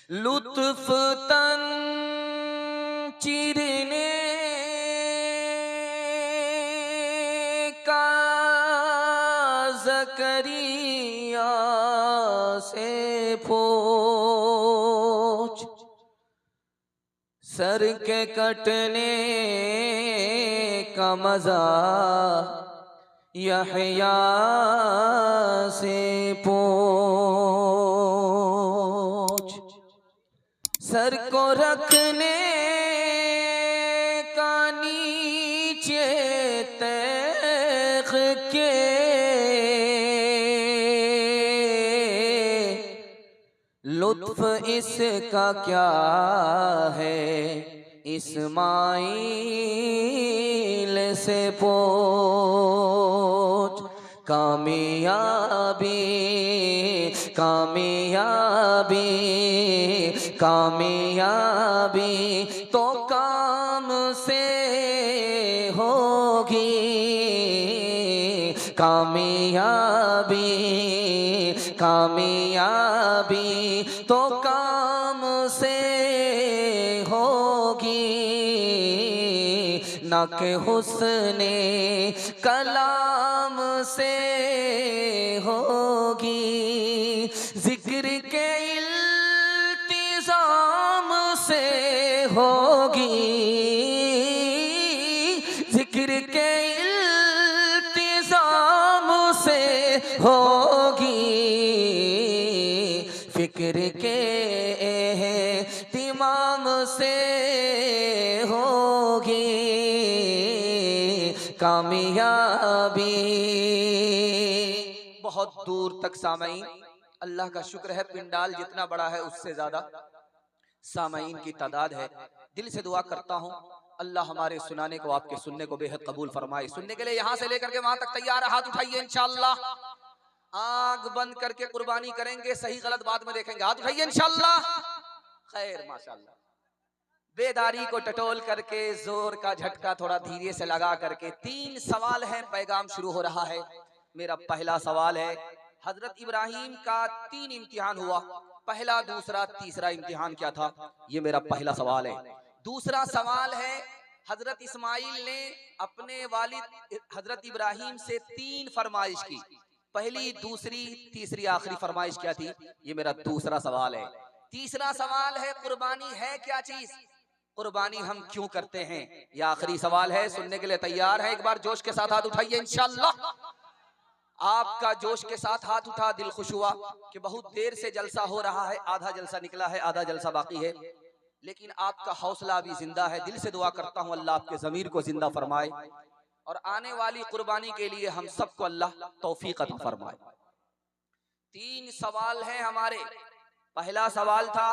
लुत्फ तन चिरने का ज़करिया से पूछ, सर के कटने का मजा यहया से पूछ, सर को रखने का नीचे तैख के लुत्फ इसका क्या है, इस्माइल से पूछ। कामयाबी कामयाबी कामयाबी तो काम से होगी, कामयाबी कामयाबी तो काम से होगी, ना के हुस्ने कलाम से होगी, जिक्र के इल्तिजाम से होगी, जिक्र के इल्तिजाम से होगी, फिक्र के एहतिमाम से होगी, कामयाबी। बहुत दूर तक सामईन, अल्लाह का शुक्र है पिंडाल जितना बड़ा है उससे ज्यादा सामईन की तादाद है। दिल से दुआ करता हूँ अल्लाह हमारे सुनाने को आपके सुनने को बेहद कबूल फरमाए। सुनने के लिए यहाँ से लेकर के वहां तक तैयार, हाथ उठाइए इंशाअल्लाह। आग बंद करके कुर्बानी करेंगे, सही गलत बाद में देखेंगे। हाथ उठाइए इंशाअल्लाह। खैर माशाअल्लाह। बेदारी को टटोल करके जोर का झटका थोड़ा धीरे से लगा करके 3 सवाल हैं, पैगाम शुरू हो रहा है। मेरा पहला सवाल है, हजरत इब्राहिम का 3 इम्तिहान हुआ, पहला दूसरा तीसरा इम्तिहान क्या था? ये मेरा पहला सवाल है। दूसरा सवाल है, हजरत इस्माइल ने अपने वालिद हजरत इब्राहिम से 3 फरमाइश की, पहली दूसरी तीसरी आखिरी फरमाइश क्या थी? ये मेरा दूसरा सवाल है। तीसरा सवाल है, कुर्बानी है क्या चीज, कुर्बानी हम क्यों करते हैं? ये आखिरी सवाल है। सुनने के लिए तैयार है? एक बार जोश के साथ हाथ उठाइए इंशाअल्लाह। आपका जोश के साथ हाथ उठा, दिल खुश हुआ कि बहुत देर से जलसा हो रहा है, आधा जलसा निकला है, आधा जलसा बाकी है, लेकिन आपका हौसला भी जिंदा है। दिल से दुआ करता हूं अल्लाह आपके ज़मीर को जिंदा फरमाए और आने वाली कुर्बानी के लिए हम सबको अल्लाह तौफीक अता फरमाए। 3 सवाल हैं हमारे। पहला सवाल था,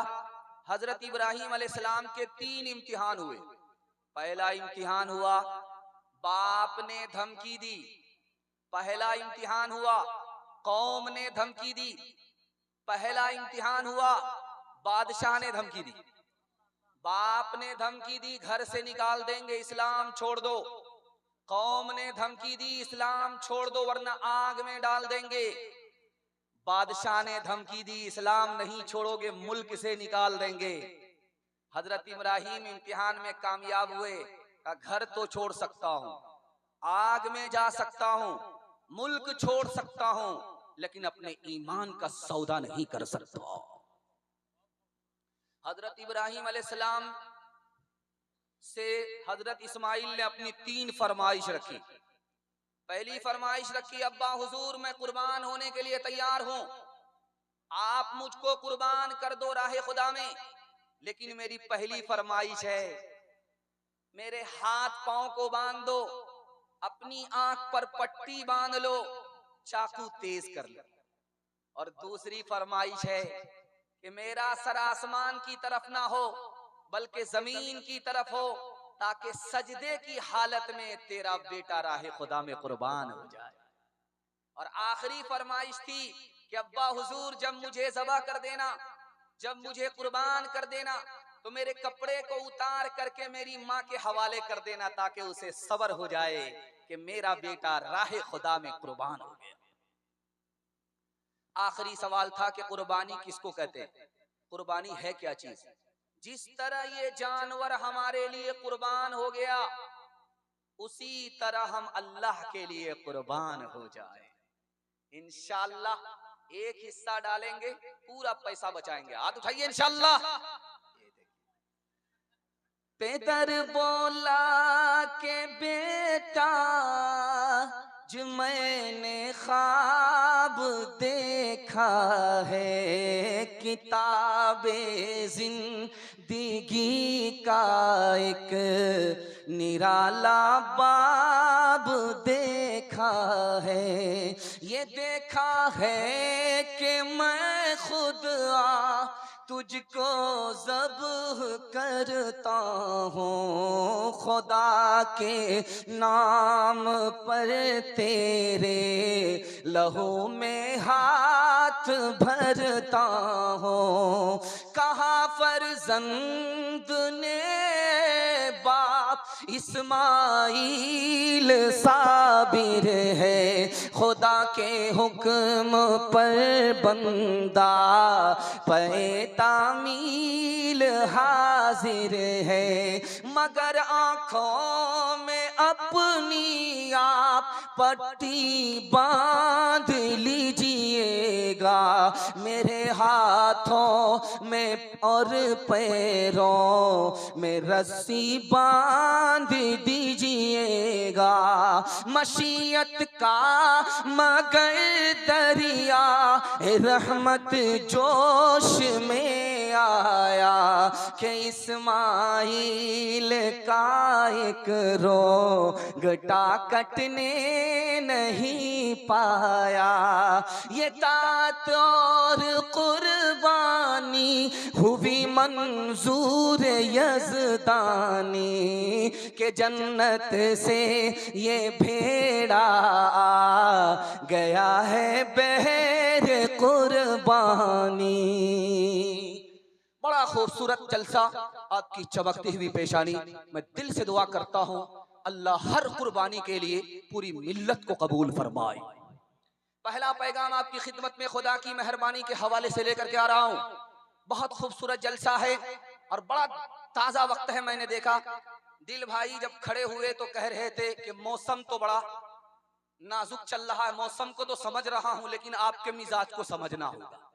हजरत इब्राहिम अलैहिस्सलाम के 3 इम्तिहान हुए। पहला इम्तिहान हुआ, बाप ने धमकी दी। पहला इम्तिहान हुआ, कौम ने धमकी दी। पहला इम्तिहान हुआ, बादशाह ने धमकी दी। बाप ने धमकी दी, घर से निकाल देंगे, इस्लाम छोड़ दो। कौम ने धमकी दी, इस्लाम छोड़ दो वरना आग में डाल देंगे। बादशाह ने धमकी दी, इस्लाम नहीं छोड़ोगे मुल्क से निकाल देंगे। हजरत इब्राहिम इम्तिहान में कामयाब हुए, का घर तो छोड़ सकता हूं, आग में जा सकता हूं, मुल्क छोड़ सकता हूं, लेकिन अपने ईमान का सौदा नहीं कर सकता। हजरत इब्राहिम अलैहिस्सलाम से हजरत इस्माइल ने अपनी 3 फरमाइश रखी। पहली फरमाइश रखी, अब्बा हुजूर मैं कुर्बान होने के लिए तैयार हूं, आप मुझको कुर्बान कर दो राहे खुदा में, लेकिन मेरी पहली फरमाइश है, मेरे हाथ पांव को बांध दो, अपनी आंख पर पट्टी बांध लो, चाकू तेज कर लो। और दूसरी फरमाइश है कि मेरा सर आसमान की तरफ ना हो बल्कि जमीन की तरफ हो, ताकि सजदे की हालत में तेरा बेटा राहे खुदा में कुर्बान हो जाए। और आखिरी फरमाइश थी कि अब्बा हुजूर जब मुझे ज़बह कर देना, जब मुझे कुर्बान कर देना, तो मेरे कपड़े को उतार करके मेरी माँ के हवाले कर देना, ताकि उसे सब्र हो जाए कि मेरा बेटा राहे खुदा में कुर्बान हो गया। आखिरी सवाल था कि कुर्बानी किसको कहते हैं? कुर्बानी है क्या चीज? जिस तरह ये जानवर हमारे लिए कुर्बान हो गया, उसी तरह हम अल्लाह के लिए कुर्बान हो जाए। इंशाअल्लाह एक हिस्सा डालेंगे, पूरा पैसा बचाएंगे। हाथ उठाइए इंशाअल्लाह। पेदर बोला के बेटा जो मैंने ख्वाब देखा है, किताबे जिंदगी का एक निराला बाब देखा है। ये देखा है कि मैं खुद तुझको ज़ब्ह करता हूँ, खुदा के नाम पर तेरे लहू में हाथ भरता हूँ। कहा फर्जंद ने बाप इस्माइल साबिर है, खुदा के हुक्म पर बंदा पे तामील हाजिर है। मगर आँखों में अपनी आप पट्टी बांध लीजिएगा, मेरे हाथों में और पैरों में रस्सी बांध दीजिएगा। मशीयत का मगर दरिया रहमत जोश में आया कि इस्माइल का एक रोगटा कटने नहीं पाया। ये तात और कुर्बानी हुई मंजूर यज़दानी के जन्नत से ये भेड़ा आ गया है बहर कुर्बानी। बड़ा खूबसूरत जलसा, आपकी चमकती हुई पेशानी। मैं दिल से दुआ करता हूँ अल्लाह हर कुर्बानी के लिए पूरी मिल्लत को कबूल फरमाए। पहला पैगाम आपकी खिदमत में खुदा की मेहरबानी के हवाले से लेकर के आ रहा हूँ। बहुत खूबसूरत जलसा है और बड़ा ताजा वक्त है। मैंने देखा दिल भाई जब खड़े हुए तो कह रहे थे कि मौसम तो बड़ा नाजुक चल रहा है। मौसम को तो समझ रहा हूं, लेकिन आपके मिजाज को समझना होगा।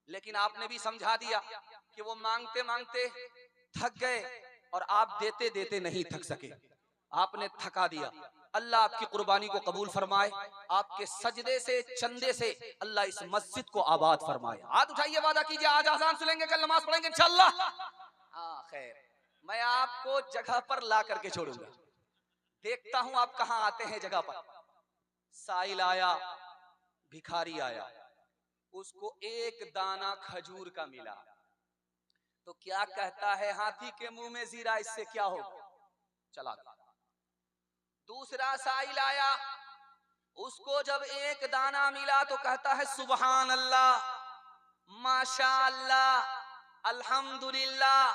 लेकिन आपने भी समझा दिया कि वो मांगते मांगते थक गए और आप देते देते नहीं थक सके, आपने थका दिया। अल्लाह आपकी कुर्बानी को कबूल फरमाए, आपके सजदे से चंदे से अल्लाह इस मस्जिद को आबाद फरमाए। हाथ उठाइए, वादा कीजिए आज अज़ान सुनेंगे, कल नमाज पढ़ेंगे इंशाअल्लाह। हाँ खैर, मैं आपको जगह पर ला करके छोड़ूंगा। देखता हूं आप कहां आते हैं जगह पर। साइल आया, भिखारी आया, उसको एक दाना खजूर का मिला तो क्या कहता है, हाथी के मुंह में जीरा, इससे क्या हो, चला गया। दूसरा साइल आया, उसको जब एक दाना मिला तो कहता है सुबहान अल्लाह, माशा अल्लाह, अल्हम्दुलिल्लाह।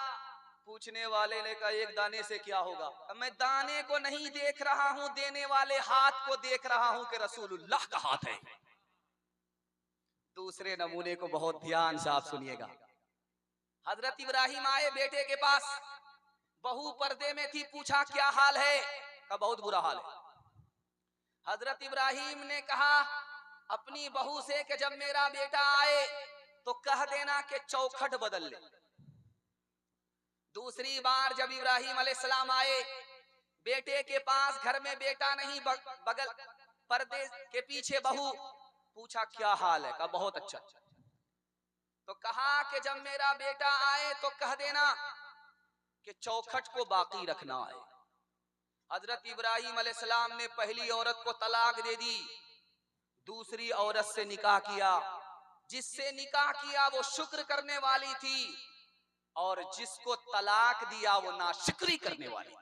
पूछने वाले ने कहा एक दाने से क्या होगा? मैं दाने को नहीं देख रहा हूं, देने वाले हाथ को देख रहा हूं कि रसूलुल्लाह का हाथ है। दूसरे नमूने को बहुत ध्यान से आप सुनिएगा। हजरत इब्राहिम आए बेटे के पास, बहू पर्दे में थी, पूछा क्या हाल है? का बहुत बुरा हाल है। हजरत इब्राहिम ने कहा अपनी बहू से कि जब मेरा बेटा आए तो कह देना कि चौखट बदल ले। दूसरी बार जब इब्राहिम अलैहिस्सलाम आए बेटे के पास, घर में बेटा नहीं, बगल पर्दे के पीछे बहू, पूछा क्या हाल है? कहा बहुत अच्छा। तो कहा कि जब मेरा बेटा आए तो कह देना कि चौखट को बाकी रखना है। हजरत इब्राहिम अलैहिस्सलाम ने पहली औरत को तलाक दे दी, दूसरी औरत से निकाह किया। जिससे निकाह किया वो शुक्र करने वाली थी और जिसको तलाक दिया वो नाशुक्री करने वाली थी।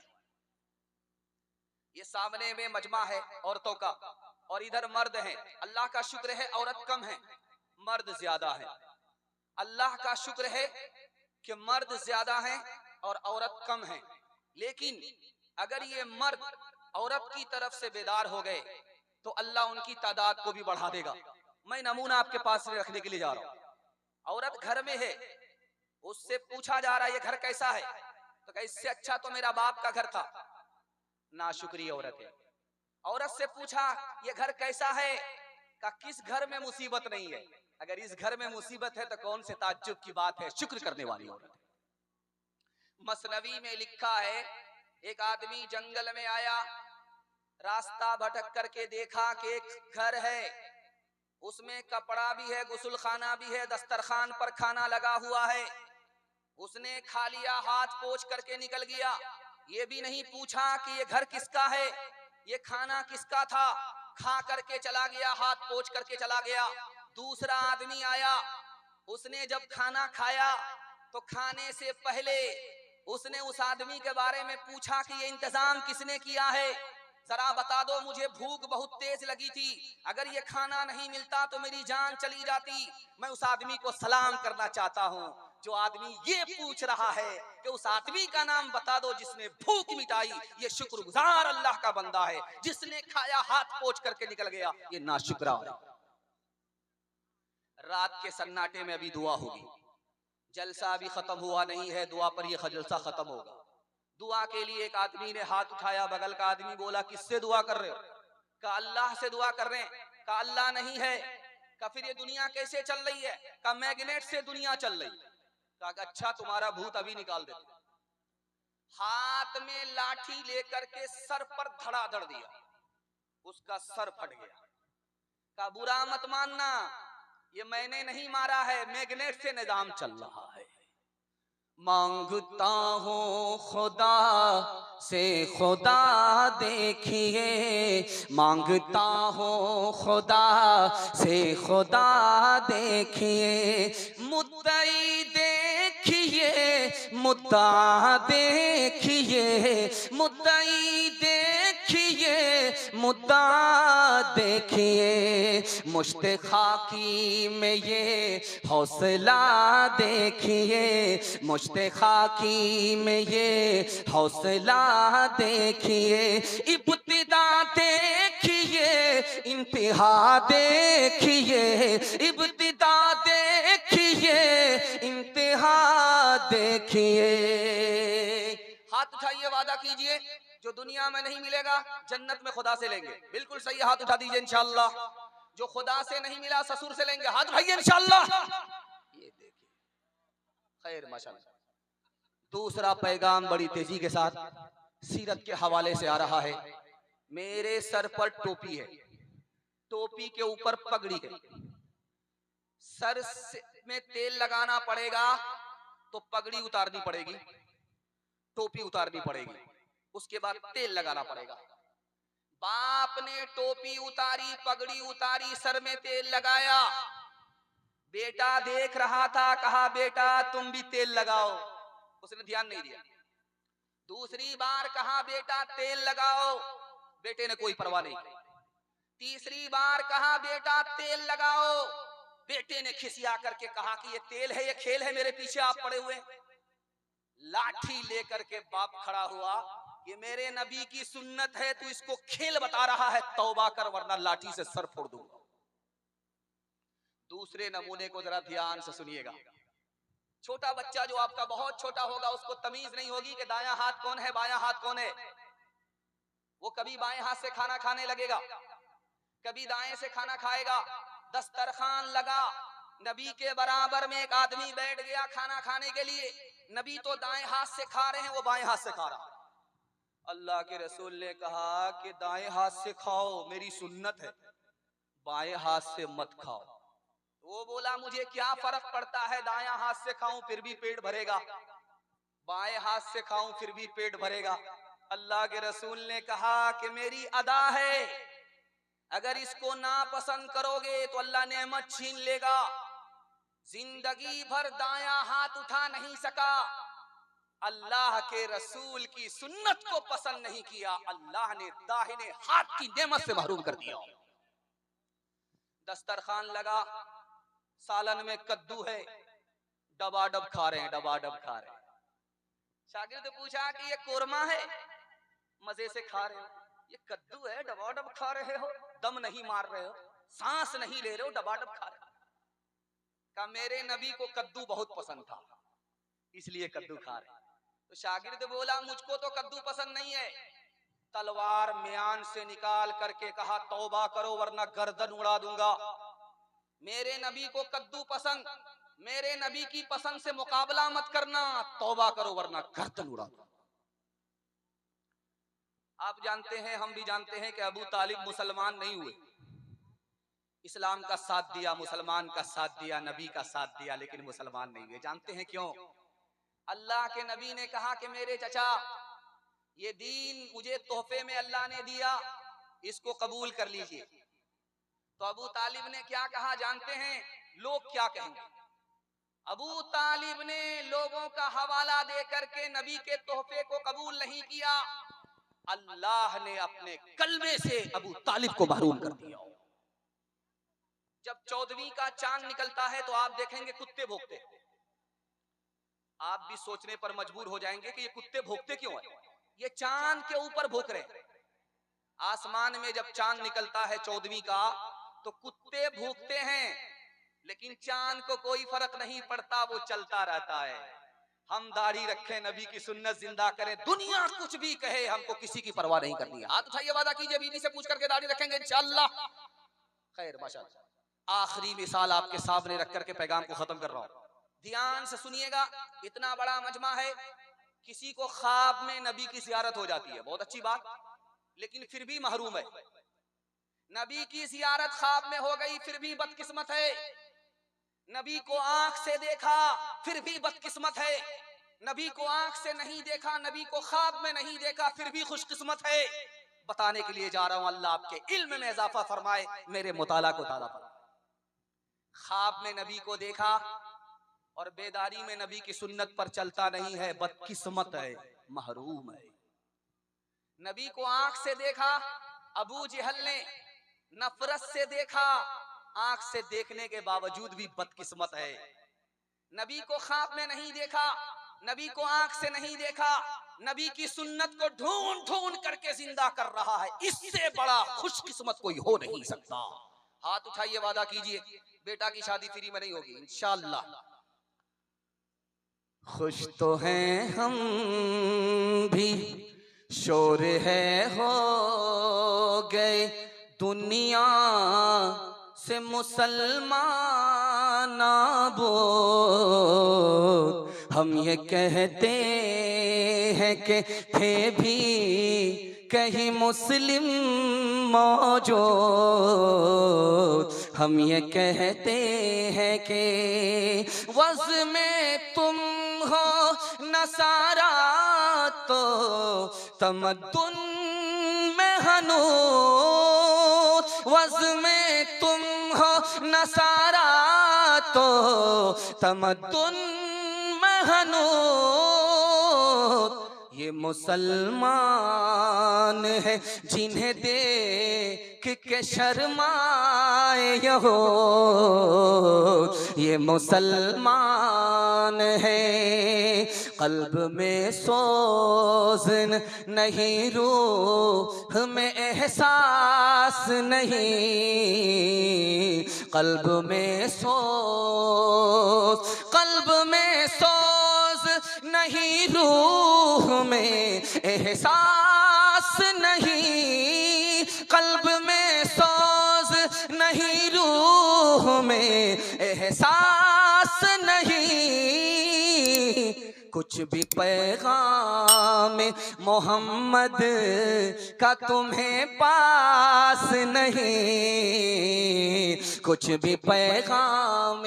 ये सामने में मजमा है औरतों का और इधर मर्द हैं। अल्लाह का शुक्र है औरत कम है, मर्द ज्यादा है। अल्लाह का शुक्र है कि मर्द ज्यादा हैं और औरत कम है। लेकिन अगर ये मर्द औरत की तरफ से बेदार हो गए तो अल्लाह उनकी तादाद को भी बढ़ा देगा। मैं नमूना आपके पास रखने के लिए जा रहा हूं। औरत घर में है, उससे पूछा जा रहा है ये घर कैसा है, तो कहा इससे अच्छा तो मेरा बाप का घर था। नाशुक्री औरत है। औरत से पूछा ये घर कैसा है, का किस घर में मुसीबत नहीं है, अगर इस घर में मुसीबत है तो कौन से ताज्जुब की बात है, शुक्र करने वाली औरत है। मसनवी में लिखा है एक आदमी जंगल में आया, रास्ता भटक करके देखा कि एक घर है, उसमें कपड़ा भी है, गुस्ल खाना भी है, दस्तरखान पर खाना लगा हुआ है। उसने खा लिया, हाथ पोंछ करके निकल गया। ये भी नहीं पूछा कि ये घर किसका है, ये खाना किसका था, खा करके चला गया, हाथ पोंछ करके चला गया। दूसरा आदमी आया, उसने जब खाना खाया तो खाने से पहले उसने उस आदमी के बारे में पूछा कि ये इंतजाम किसने किया है, जरा बता दो, मुझे भूख बहुत तेज लगी थी, अगर ये खाना नहीं मिलता तो मेरी जान चली जाती। मैं उस आदमी को सलाम करना चाहता हूँ। जो आदमी ये पूछ रहा है कि उस आदमी का नाम बता दो जिसने भूख मिटाई, ये शुक्रगुजार अल्लाह का बंदा है। जिसने खाया हाथ पोंछ करके निकल गया, ये नाशुक्रा है। रात के सन्नाटे में अभी दुआ होगी, जलसा अभी खत्म हुआ नहीं है, दुआ पर यह जलसा खत्म होगा। दुआ के लिए एक आदमी ने हाथ उठाया, बगल का आदमी बोला किससे दुआ कर रहे हो, कहा अल्लाह से दुआ कर रहे हैं। कहा अल्लाह नहीं है। कहा फिर ये दुनिया कैसे चल रही है, कहा मैग्नेट से दुनिया चल रही। कहा अच्छा तुम्हारा भूत अभी निकाल देते। हाथ में लाठी लेकर के सर पर धड़ाधड़ दिया, उसका सर फट गया। कहा बुरा मत मानना, ये मैंने नहीं मारा है, मैग्नेट से निजाम चल रहा है। मांगता हूँ खुदा से खुदा देखिए, मांगता हूँ खुदा से खुदा देखिए, मुद्दई देखिए, मुद्दा देखिए, मुद्दई देखिए, मुद्दा देखिए, मुश्त खाकी में ये हौसला देखिए, मुश्त खाकी में ये हौसला देखिए, इब्तिदा देखिए, इंतहा देखिए, इब्तिदा देखिए, इंतहा देखिए। हाथ उठाइए, वादा कीजिए जो दुनिया में नहीं मिलेगा जन्नत में खुदा से लेंगे। बिल्कुल सही, हाथ उठा दीजिए इंशाअल्लाह। जो खुदा से नहीं मिला ससुर से लेंगे, हाथ उठाइए इंशाअल्लाह। ये देखिए खैर माशाअल्लाह। दूसरा पैगाम बड़ी तेजी के साथ सीरत के हवाले से आ रहा है। मेरे सर पर टोपी है, टोपी के ऊपर पगड़ी है, सर में तेल लगाना पड़ेगा तो पगड़ी उतारनी पड़ेगी, टोपी उतारनी पड़ेगी, उसके बाद तेल लगाना पड़ेगा। बाप ने टोपी उतारी, पगड़ी उतारी, सर में तेल लगाया, बेटा देख रहा था, कहा बेटा तुम भी तेल लगाओ, उसने ध्यान नहीं दिया। दूसरी बार कहा बेटा तेल लगाओ, बेटे ने कोई परवाह नहीं की। तीसरी बार कहा बेटा तेल लगाओ, बेटे ने खिसिया करके कहा कि ये तेल है, ये खेल है, मेरे पीछे आप पड़े हुए। लाठी लेकर के बाप खड़ा हुआ, ये मेरे नबी की सुन्नत है, तू इसको खेल बता रहा है, तौबा कर वरना लाठी से सर फोड़ दूंगा। दूसरे नमूने को जरा ध्यान से सुनिएगा। छोटा बच्चा जो आपका बहुत छोटा होगा, उसको तमीज नहीं होगी कि दायां हाथ कौन है, बायां हाथ कौन है। वो कभी बाएं हाथ से खाना खाने लगेगा, कभी दाएं से खाना खाएगा। दस्तरखान लगा, नबी के बराबर में एक आदमी बैठ गया खाना खाने के लिए, नबी तो दाएं हाथ से खा रहे हैं, वो बाएं हाथ से खा रहा। अल्लाह के रसूल ने कहा कि दाएं हाथ से खाओ, मेरी सुन्नत है, बाएं हाथ से मत खाओ। वो बोला मुझे क्या फर्क पड़ता है, दायां हाथ से खाऊं फिर भी पेट भरेगा, बाएं हाथ से खाऊं फिर भी पेट भरेगा। अल्लाह के रसूल ने कहा कि मेरी अदा है, अगर इसको ना पसंद करोगे तो अल्लाह नेमत छीन लेगा। जिंदगी भर दायां हाथ उठा नहीं सका, अल्लाह के रसूल की सुन्नत को पसंद नहीं किया, अल्लाह ने दाहिने हाथ की नेमत से महरूम कर दिया। दस्तरखान लगा, सालन में कद्दू है, डबाडब खा रहे हैं, डबाडब खा रहे हैं। शागिर्द पूछा कि ये कोरमा है, मजे से खा रहे हो, ये कद्दू है, डबाडब खा रहे हो, दम नहीं मार रहे हो, सांस नहीं ले रहे हो, डबाडब खा रहे हो। कहा मेरे नबी को कद्दू बहुत पसंद था, इसलिए कद्दू खा रहे। तो शागिर्द बोला मुझको तो कद्दू पसंद नहीं है। तलवार म्यान से निकाल करके कहा तौबा करो वरना गर्दन उड़ा दूंगा। मेरे नबी को कद्दू पसंद, मेरे नबी की पसंद से मुकाबला मत करना, तौबा करो वरना गर्दन उड़ा दूंगा। आप जानते हैं, हम भी जानते हैं कि अबू तालिब मुसलमान नहीं हुए। इस्लाम का साथ दिया, मुसलमान का साथ दिया, नबी का साथ दिया, लेकिन मुसलमान नहीं हुए। जानते हैं क्यों? अल्लाह के नबी ने कहा कि मेरे चचा, ये दीन मुझे तोहफे में अल्लाह ने दिया, इसको कबूल कर लीजिए। तो अबू तालिब ने क्या कहा जानते हैं? लोग क्या कहेंगे? अबू तालिब ने लोगों का हवाला दे करके नबी के तोहफे को कबूल नहीं किया। अल्लाह ने अपने कलमे से अबू तालिब को महरूम कर दिया। जब 14वीं का चांद निकलता है तो आप देखेंगे कुत्ते भौंकते। आप भी सोचने पर मजबूर हो जाएंगे कि ये कुत्ते भौंकते क्यों है? ये चांद के ऊपर भौंक रहे। आसमान में जब चांद निकलता है 14वीं का तो कुत्ते भौंकते हैं, लेकिन चांद को कोई फर्क नहीं पड़ता, वो चलता रहता है। हम दाढ़ी रखें, नबी की सुन्नत जिंदा करें, दुनिया कुछ भी कहे, हमको किसी की परवाह नहीं करनी है। हाथ उठाइए, वादा कीजिए बीवी से पूछ करके दाढ़ी रखेंगे इंशाअल्लाह। खैर माशाअल्लाह। आखिरी मिसाल आपके सामने रख करके पैगाम को खत्म कर रहा हूं, ध्यान से सुनिएगा। इतना बड़ा मजमा है, किसी को ख्वाब में नबी की जियारत हो जाती है, बहुत अच्छी बात, लेकिन फिर भी महरूम है। नबी की जियारत ख्वाब में हो गई, फिर भी बदकिस्मत है। नबी को आंख से देखा, फिर भी बदकिस्मत है। नबी को आंख से नहीं देखा, नबी को ख्वाब में नहीं देखा, फिर भी खुशकिस्मत है। बताने के लिए जा रहा हूं, अल्लाह आपके इल्म में इजाफा फरमाए, मेरे मुताला को ताला फरमाए। ख्वाब में नबी को देखा और बेदारी में नबी की सुन्नत पर चलता नहीं है, बदकिस्मत है, महरूम है। नबी को आंख से देखा, अबू जहल ने नफरत से देखा, आंख से देखने के बावजूद भी बदकिस्मत है। नबी को ख्वाब में नहीं देखा, नबी को आंख से नहीं देखा, नबी की सुन्नत को ढूंढ ढूंढ करके जिंदा कर रहा है। इससे बड़ा खुशकिस्मत कोई हो नहीं सकता। हाथ उठाइए, वादा कीजिए बेटा की शादी फ्री में नहीं होगी इंशाअल्लाह। खुश तो हैं हम भी, शोर है हो गए दुनिया से मुसलमान बोल। हम ये कहते हैं कि थे भी कहीं मुस्लिम मौजूद। हम ये कहते हैं कि वज़ में तुम हो नसारा तो तमद्दुन में हनूर। वज़ में तुम हो नसारा तो तमद्दुन में हनूर। ये मुसलमान है जिन्हें देख के शर्माए यहूद। ये मुसलमान है कल्ब में सोज नहीं, रूह में एहसास नहीं। कल्ब में सोज, कल्ब में सोज नहीं, रूह में एहसास नहीं। कल्ब में सोज नहीं, रूह में एहसास नहीं। कुछ भी पैगाम मोहम्मद का तुम्हें पास नहीं। कुछ भी पैगाम